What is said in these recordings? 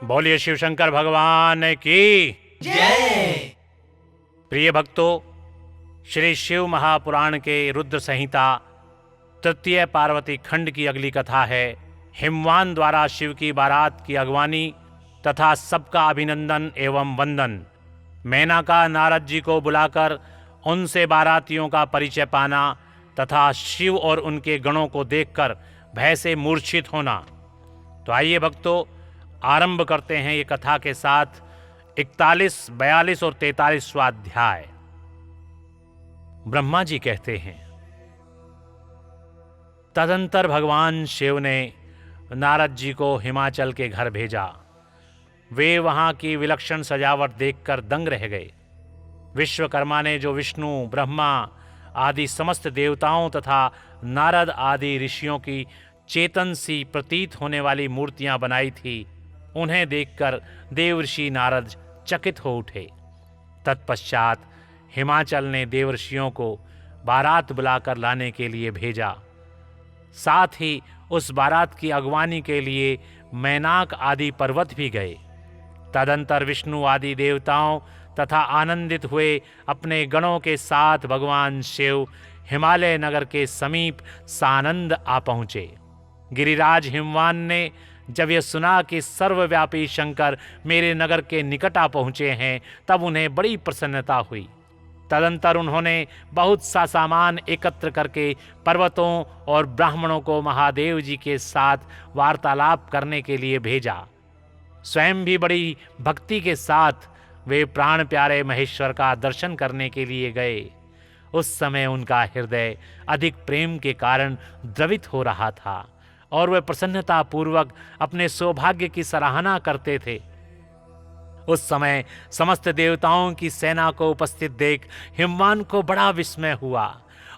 बोलिए शिव शंकर भगवान की जय। प्रिय भक्तों, श्री शिव महापुराण के रुद्र संहिता तृतीय पार्वती खंड की अगली कथा है। हिमवान द्वारा शिव की बारात की अगवानी तथा सबका अभिनंदन एवं वंदन। मेनका नारद जी को बुलाकर उनसे बारातियों का परिचय पाना तथा शिव और उनके गणों को देखकर भय से मूर्छित होना। तो आइए भक्तों, आरंभ करते हैं ये कथा के साथ 41, 42 और 43वां अध्याय। ब्रह्मा जी कहते हैं, तदंतर भगवान शिव ने नारद जी को हिमाचल के घर भेजा। वे वहां की विलक्षण सजावट देखकर दंग रह गए। विश्वकर्मा ने जो विष्णु, ब्रह्मा आदि समस्त देवताओं तथा नारद आदि ऋषियों की चेतन सी प्रतीत होने वाली मूर्तियां बनाई थी, उन्हें देखकर देवर्षि नारद चकित हो उठे। तत्पश्चात हिमाचल ने देवर्षियों को बारात बुलाकर लाने के लिए भेजा। साथ ही उस बारात की अगवानी के लिए मैनाक आदि पर्वत भी गए। तदंतर विष्णु आदि देवताओं तथा आनंदित हुए अपने गणों के साथ भगवान शिव हिमालय नगर के समीप सानंद आ पहुँचे। गिरिराज हिमवान ने जब यह सुना कि सर्वव्यापी शंकर मेरे नगर के निकट आ पहुँचे हैं, तब उन्हें बड़ी प्रसन्नता हुई। तदंतर उन्होंने बहुत सा सामान एकत्र करके पर्वतों और ब्राह्मणों को महादेव जी के साथ वार्तालाप करने के लिए भेजा। स्वयं भी बड़ी भक्ति के साथ वे प्राण प्यारे महेश्वर का दर्शन करने के लिए गए। उस समय उनका हृदय अधिक प्रेम के कारण द्रवित हो रहा था और वे प्रसन्नता पूर्वक अपने सौभाग्य की सराहना करते थे। उस समय समस्त देवताओं की सेना को उपस्थित देख हिमवान को बड़ा विस्मय हुआ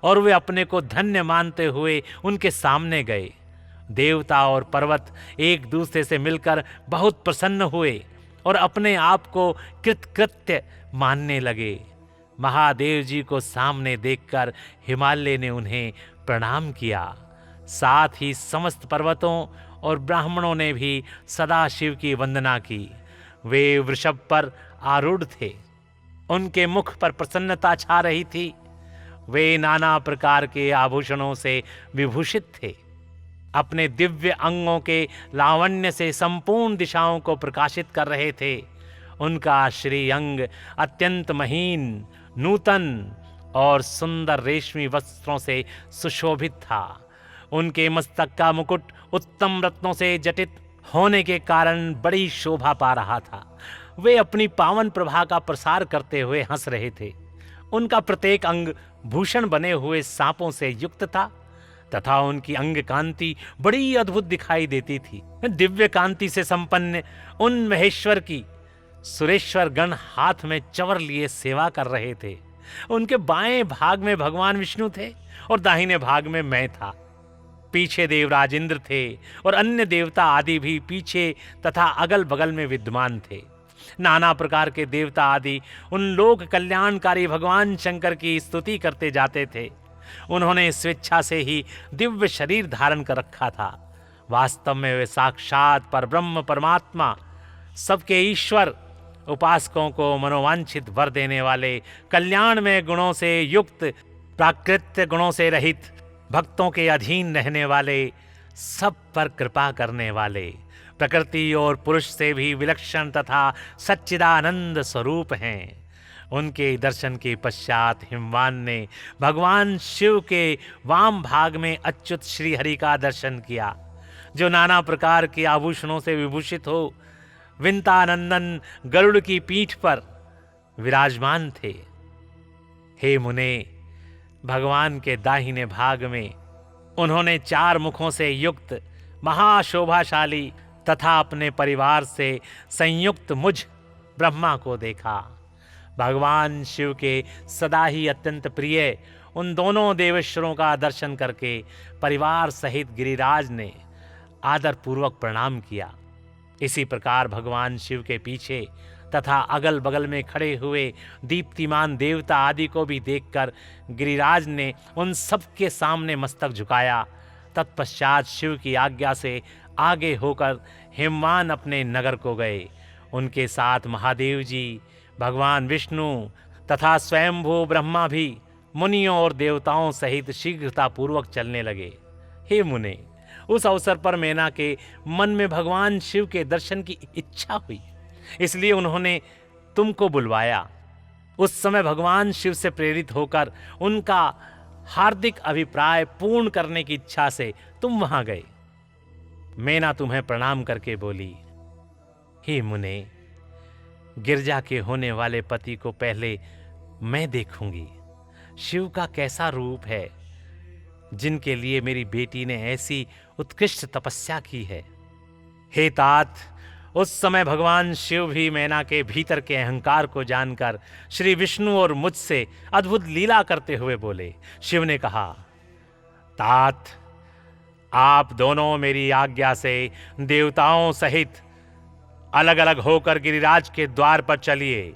और वे अपने को धन्य मानते हुए उनके सामने गए। देवता और पर्वत एक दूसरे से मिलकर बहुत प्रसन्न हुए और अपने आप को कृतकृत्य मानने लगे। महादेव जी को सामने देखकर हिमालय ने उन्हें प्रणाम किया। साथ ही समस्त पर्वतों और ब्राह्मणों ने भी सदाशिव की वंदना की। वे वृषभ पर आरूढ़ थे। उनके मुख पर प्रसन्नता छा रही थी। वे नाना प्रकार के आभूषणों से विभूषित थे। अपने दिव्य अंगों के लावण्य से संपूर्ण दिशाओं को प्रकाशित कर रहे थे। उनका श्रीअंग अत्यंत महीन, नूतन और सुंदर रेशमी वस्त्रों से सुशोभित था। उनके मस्तक का मुकुट उत्तम रत्नों से जटित होने के कारण बड़ी शोभा पा रहा था। वे अपनी पावन प्रभा का प्रसार करते हुए हंस रहे थे। उनका प्रत्येक अंग भूषण बने हुए सांपों से युक्त था तथा उनकी अंग कांति बड़ी अद्भुत दिखाई देती थी। दिव्य कांति से संपन्न उन महेश्वर की सुरेश्वर गण हाथ में चवर लिए सेवा कर रहे थे। उनके बाएं भाग में भगवान विष्णु थे और दाहिने भाग में मैं था। पीछे देवराज इंद्र थे और अन्य देवता आदि भी पीछे तथा अगल बगल में विद्यमान थे। नाना प्रकार के देवता आदि उन लोक कल्याणकारी भगवान शंकर की स्तुति करते जाते थे। उन्होंने स्वेच्छा से ही दिव्य शरीर धारण कर रखा था। वास्तव में वे साक्षात परब्रह्म परमात्मा, सबके ईश्वर, उपासकों को मनोवांछित वर देने वाले, कल्याण में गुणों से युक्त, प्राकृत्य गुणों से रहित, भक्तों के अधीन रहने वाले, सब पर कृपा करने वाले, प्रकृति और पुरुष से भी विलक्षण तथा सच्चिदानंद स्वरूप हैं। उनके दर्शन के पश्चात हिमवान ने भगवान शिव के वाम भाग में अच्युत श्री हरि का दर्शन किया, जो नाना प्रकार के आभूषणों से विभूषित हो विंतानंदन गरुड़ की पीठ पर विराजमान थे। हे मुने, भगवान के दाहिने भाग में उन्होंने 4 मुखों से युक्त महाशोभाशाली तथा अपने परिवार से संयुक्त मुझ ब्रह्मा को देखा। भगवान शिव के सदा ही अत्यंत प्रिय उन दोनों देवेश्वरों का दर्शन करके परिवार सहित गिरिराज ने आदर पूर्वक प्रणाम किया। इसी प्रकार भगवान शिव के पीछे तथा अगल बगल में खड़े हुए दीप्तिमान देवता आदि को भी देखकर गिरिराज ने उन सब के सामने मस्तक झुकाया तत्पश्चात शिव की आज्ञा से आगे होकर हिमवान अपने नगर को गए। उनके साथ महादेव जी, भगवान विष्णु तथा स्वयंभू ब्रह्मा भी मुनियों और देवताओं सहित शीघ्रतापूर्वक चलने लगे। हे मुने, उस अवसर पर मैना के मन में भगवान शिव के दर्शन की इच्छा हुई, इसलिए उन्होंने तुमको बुलवाया। उस समय भगवान शिव से प्रेरित होकर उनका हार्दिक अभिप्राय पूर्ण करने की इच्छा से तुम वहां गए। मैना तुम्हें प्रणाम करके बोली, हे मुने, गिरजा के होने वाले पति को पहले मैं देखूंगी। शिव का कैसा रूप है, जिनके लिए मेरी बेटी ने ऐसी उत्कृष्ट तपस्या की है। हे तात, उस समय भगवान शिव भी मैना के भीतर के अहंकार को जानकर श्री विष्णु और मुझसे अद्भुत लीला करते हुए बोले। शिव ने कहा, तात, आप दोनों मेरी आज्ञा से देवताओं सहित अलग अलग होकर गिरिराज के द्वार पर चलिए,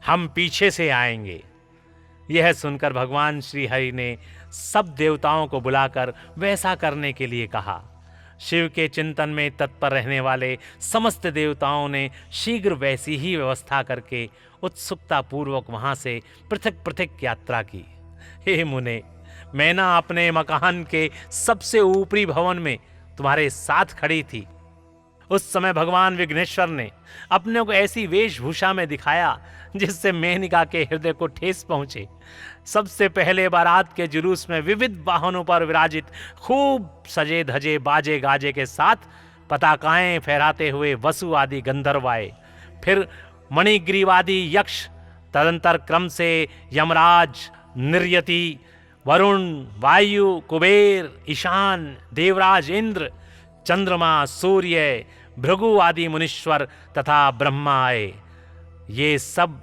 हम पीछे से आएंगे। यह सुनकर भगवान श्री हरि ने सब देवताओं को बुलाकर वैसा करने के लिए कहा। शिव के चिंतन में तत्पर रहने वाले समस्त देवताओं ने शीघ्र वैसी ही व्यवस्था करके उत्सुकता पूर्वक वहां से पृथक पृथक यात्रा की। हे मुने, मैना अपने मकान के सबसे ऊपरी भवन में तुम्हारे साथ खड़ी थी। उस समय भगवान विघ्नेश्वर ने अपने को ऐसी वेशभूषा में दिखाया जिससे मेनका के हृदय को ठेस पहुंचे। सबसे पहले बारात के जुलूस में विविध वाहनों पर विराजित खूब सजे धजे बाजे गाजे के साथ पताकाएं फहराते हुए वसु आदि गंधर्व आए। फिर मणिग्रीवादी यक्ष, तदंतर क्रम से यमराज, निर्यति, वरुण, वायु, कुबेर, ईशान, देवराज इंद्र, चंद्रमा, सूर्य, भृगु आदि मुनीश्वर तथा ब्रह्मा आए। ये सब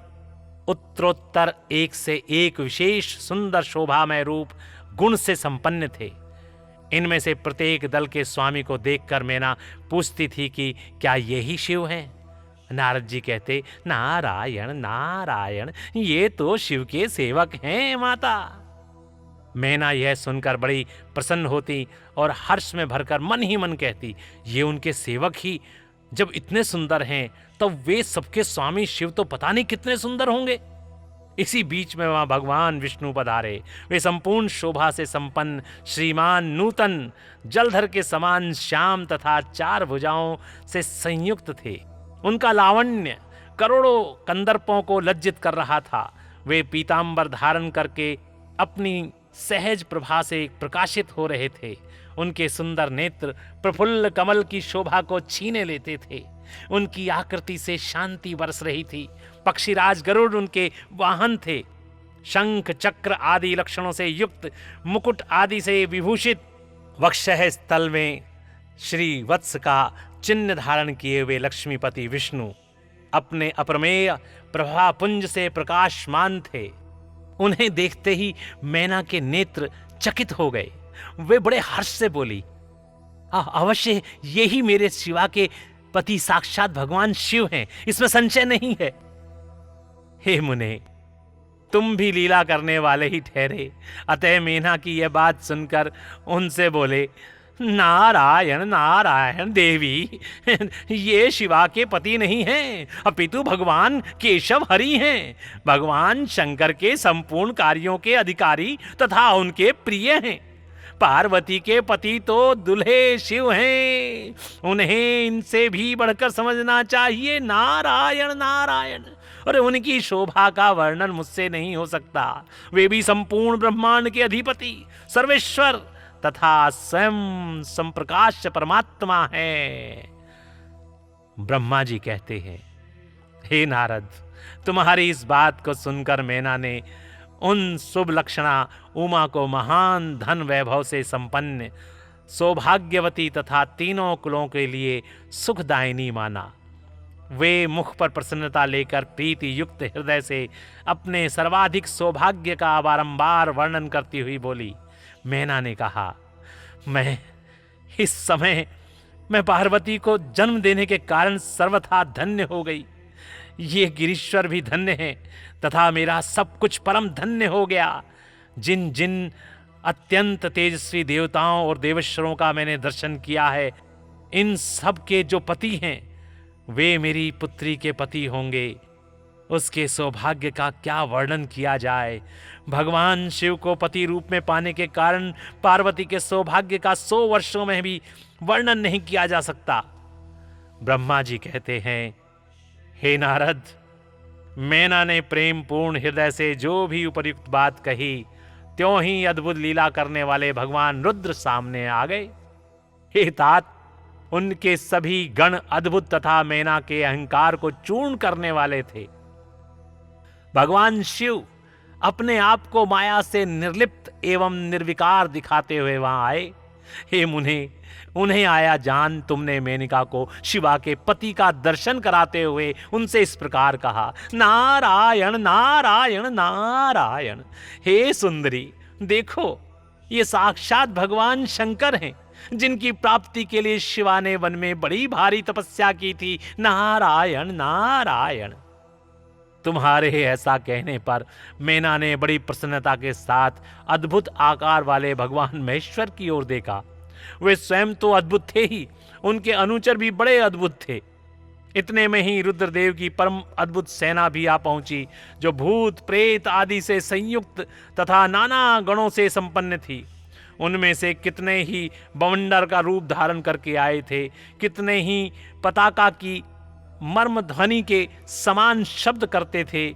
उत्तरोत्तर एक से एक विशेष सुंदर शोभामय रूप गुण से संपन्न थे। इनमें से प्रत्येक दल के स्वामी को देखकर मैना पूछती थी कि क्या यही शिव हैं? नारद जी कहते, नारायण नारायण, ये तो शिव के सेवक हैं माता। मैना यह सुनकर बड़ी प्रसन्न होती और हर्ष में भरकर मन ही मन कहती, ये उनके सेवक ही जब इतने सुंदर हैं तो वे सबके स्वामी शिव तो पता नहीं कितने सुंदर होंगे। इसी बीच में वहां भगवान विष्णु पधारे। वे संपूर्ण शोभा से संपन्न श्रीमान, नूतन, जलधर के समान श्याम तथा 4 भुजाओं से संयुक्त थे। उनका लावण्य करोड़ों कंदर्पों को लज्जित कर रहा था। वे पीतांबर धारण करके अपनी सहज प्रभा से प्रकाशित हो रहे थे। उनके सुंदर नेत्र प्रफुल्ल कमल की शोभा को छीने लेते थे। उनकी आकृति से शांति बरस रही थी। पक्षीराज गरुड़ उनके वाहन थे। शंख, चक्र आदि लक्षणों से युक्त, मुकुट आदि से विभूषित, वक्षः स्थल में श्री वत्स का चिन्ह धारण किए हुए लक्ष्मीपति विष्णु अपने अप्रमेय प्रभापुंज से प्रकाशमान थे। उन्हें देखते ही मैना के नेत्र चकित हो गए। वे बड़े हर्ष से बोली, अवश्य यही मेरे शिवा के पति साक्षात भगवान शिव हैं, इसमें संशय नहीं है। हे मुने, तुम भी लीला करने वाले ही ठहरे। अतः मैना की यह बात सुनकर उनसे बोले, नारायण नारायण देवी, ये शिवा के पति नहीं हैं, अपितु भगवान केशव हरि हैं। भगवान शंकर के संपूर्ण कार्यों के अधिकारी तथा उनके प्रिय हैं। पार्वती के पति तो दुल्हे शिव हैं। उन्हें इनसे भी बढ़कर समझना चाहिए। नारायण नारायण, और उनकी शोभा का वर्णन मुझसे नहीं हो सकता। वे भी संपूर्ण ब्रह्मांड के अधिपति, सर्वेश्वर तथा स्वयं संप्रकाश परमात्मा है। ब्रह्मा जी कहते हैं, हे नारद, तुम्हारी इस बात को सुनकर मैना ने उन शुभ लक्षणा उमा को महान धन वैभव से संपन्न, सौभाग्यवती तथा तीनों कुलों के लिए सुखदायिनी माना। वे मुख पर प्रसन्नता लेकर प्रीति युक्त हृदय से अपने सर्वाधिक सौभाग्य का बारंबार वर्णन करती हुई बोली। मैना ने कहा, मैं इस समय पार्वती को जन्म देने के कारण सर्वथा धन्य हो गई। ये गिरीश्वर भी धन्य है तथा मेरा सब कुछ परम धन्य हो गया। जिन जिन अत्यंत तेजस्वी देवताओं और देवेश्वरों का मैंने दर्शन किया है। इन सब के जो पति हैं वे मेरी पुत्री के पति होंगे। उसके सौभाग्य का क्या वर्णन किया जाए। भगवान शिव को पति रूप में पाने के कारण पार्वती के सौभाग्य का 100 वर्षों में भी वर्णन नहीं किया जा सकता। ब्रह्मा जी कहते हैं, हे नारद, मैना ने प्रेम पूर्ण हृदय से जो भी उपयुक्त बात कही, त्यों ही अद्भुत लीला करने वाले भगवान रुद्र सामने आ गए। हे तात, उनके सभी गण अद्भुत तथा मैना के अहंकार को चूर्ण करने वाले थे। भगवान शिव अपने आप को माया से निर्लिप्त एवं निर्विकार दिखाते हुए वहां आए। हे मुने, उन्हें आया जान तुमने मेनका को शिवा के पति का दर्शन कराते हुए उनसे इस प्रकार कहा, नारायण नारायण नारायण। हे सुंदरी, देखो ये साक्षात भगवान शंकर हैं, जिनकी प्राप्ति के लिए शिवा ने वन में बड़ी भारी तपस्या की थी। नारायण नारायण। तुम्हारे ऐसा कहने पर मैना ने बड़ी प्रसन्नता के साथ अद्भुत आकार वाले भगवान महेश्वर की ओर देखा। वे स्वयं तो अद्भुत थे ही, उनके अनुचर भी बड़े अद्भुत थे। इतने में ही रुद्रदेव की परम अद्भुत सेना भी आ पहुंची, जो भूत प्रेत आदि से संयुक्त तथा नाना गणों से संपन्न थी। उनमें से कितने ही बवंडर का रूप धारण करके आए थे, कितने ही पताका की मर्म ध्वनि के समान शब्द करते थे।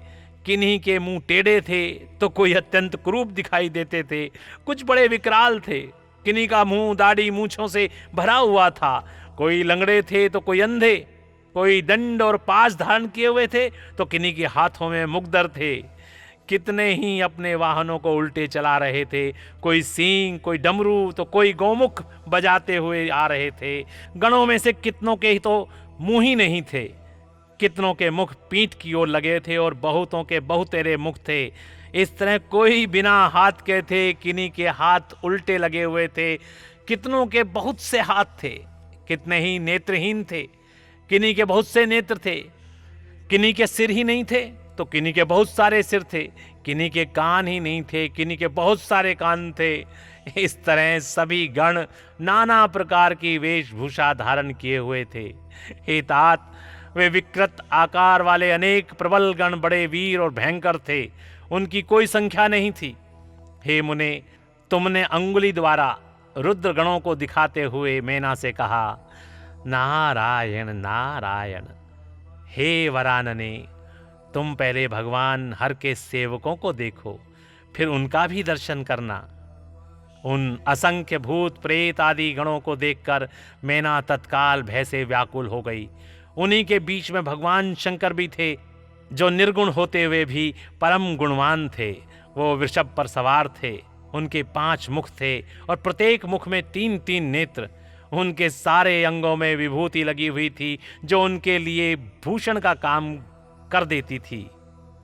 किन्हीं के मुंह टेढ़े थे तो कोई अत्यंत क्रूप दिखाई देते थे, कुछ बड़े विकराल थे। किन्हीं का मुंह दाढ़ी मूछों से भरा हुआ था, कोई लंगड़े थे तो कोई अंधे, कोई दंड और पाश धारण किए हुए थे तो किन्हीं के हाथों में मुगदर थे। कितने ही अपने वाहनों को उल्टे चला रहे थे, कोई सींग, कोई डमरू तो कोई गौमुख बजाते हुए आ रहे थे। गणों में से कितनों के ही तो मुंह ही नहीं थे, कितनों के मुख पीठ की ओर लगे थे और बहुतों के बहुतेरे मुख थे। इस तरह कोई बिना हाथ के थे, किन्हीं के हाथ उल्टे लगे हुए थे, कितनों के बहुत से हाथ थे, कितने ही नेत्रहीन थे, किन्हीं के बहुत से नेत्र थे, किन्हीं के सिर ही नहीं थे तो किन्हीं के बहुत सारे सिर थे, किन्हीं के कान ही नहीं थे, किन्हीं के बहुत सारे कान थे। इस तरह सभी गण नाना प्रकार की वेशभूषा धारण किए हुए थे। हे तात, वे विकृत आकार वाले अनेक प्रबल गण बड़े वीर और भयंकर थे, उनकी कोई संख्या नहीं थी। हे मुने, तुमने अंगुली द्वारा रुद्र गणों को दिखाते हुए मैना से कहा, नारायण नारायण। हे वरानने, तुम पहले भगवान हर के सेवकों को देखो, फिर उनका भी दर्शन करना। उन असंख्य भूत प्रेत आदि गणों को देखकर मैना तत्काल भय से व्याकुल हो गई। उन्हीं के बीच में भगवान शंकर भी थे, जो निर्गुण होते हुए भी परम गुणवान थे। वो वृषभ पर सवार थे, उनके 5 मुख थे और प्रत्येक मुख में 3-3 नेत्र। उनके सारे अंगों में विभूति लगी हुई थी, जो उनके लिए भूषण का काम कर देती थी।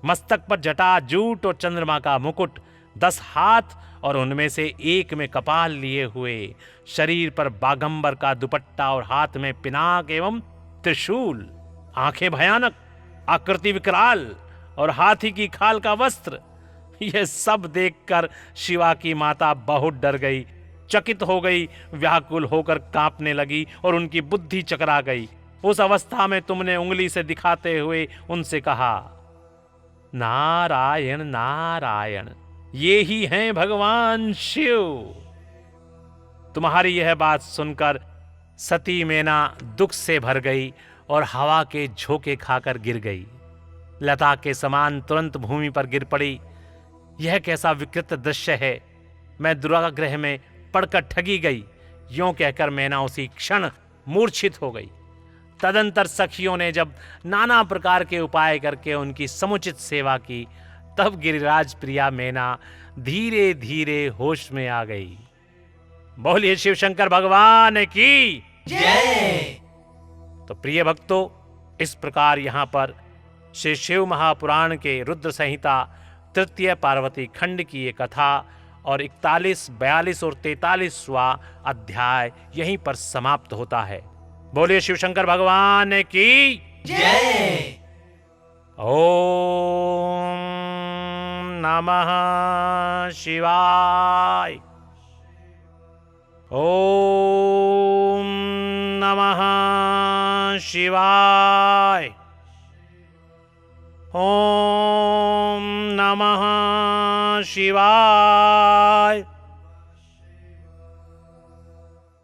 मस्तक पर जटा, जूट और चंद्रमा का मुकुट, 10 हाथ और उनमें से एक में कपाल लिए हुए, शरीर पर बागंबर का दुपट्टा और हाथ में पिनाक एवं त्रिशूल, आंखें भयानक, आकृति विकराल और हाथी की खाल का वस्त्र। यह सब देखकर शिवा की माता बहुत डर गई, चकित हो गई, व्याकुल होकर कांपने लगी और उनकी बुद्धि चकरा गई। उस अवस्था में तुमने उंगली से दिखाते हुए उनसे कहा, नारायण नारायण, ये ही हैं भगवान शिव। तुम्हारी यह बात सुनकर सती मैना दुख से भर गई और हवा के झोंके खाकर गिर गई। लता के समान तुरंत भूमि पर गिर पड़ी। यह कैसा विकृत दृश्य है, मैं दुराग्रह में पड़कर ठगी गई। यूं कहकर मैना उसी क्षण मूर्छित हो गई। तदंतर सखियों ने जब नाना प्रकार के उपाय करके उनकी समुचित सेवा की, तब गिरिराज प्रिया मैना धीरे धीरे होश में आ गई। बोलिए शिव शंकर भगवान की जय। तो प्रिय भक्तों, इस प्रकार यहाँ पर श्री शिव महापुराण के रुद्र संहिता तृतीय पार्वती खंड की ये कथा और 41, 42 और 43वां अध्याय यहीं पर समाप्त होता है। बोलिए शिव शंकर भगवान की जय। ओम नमः शिवाय। ओम नमः शिवाय। ओम नमः शिवाय।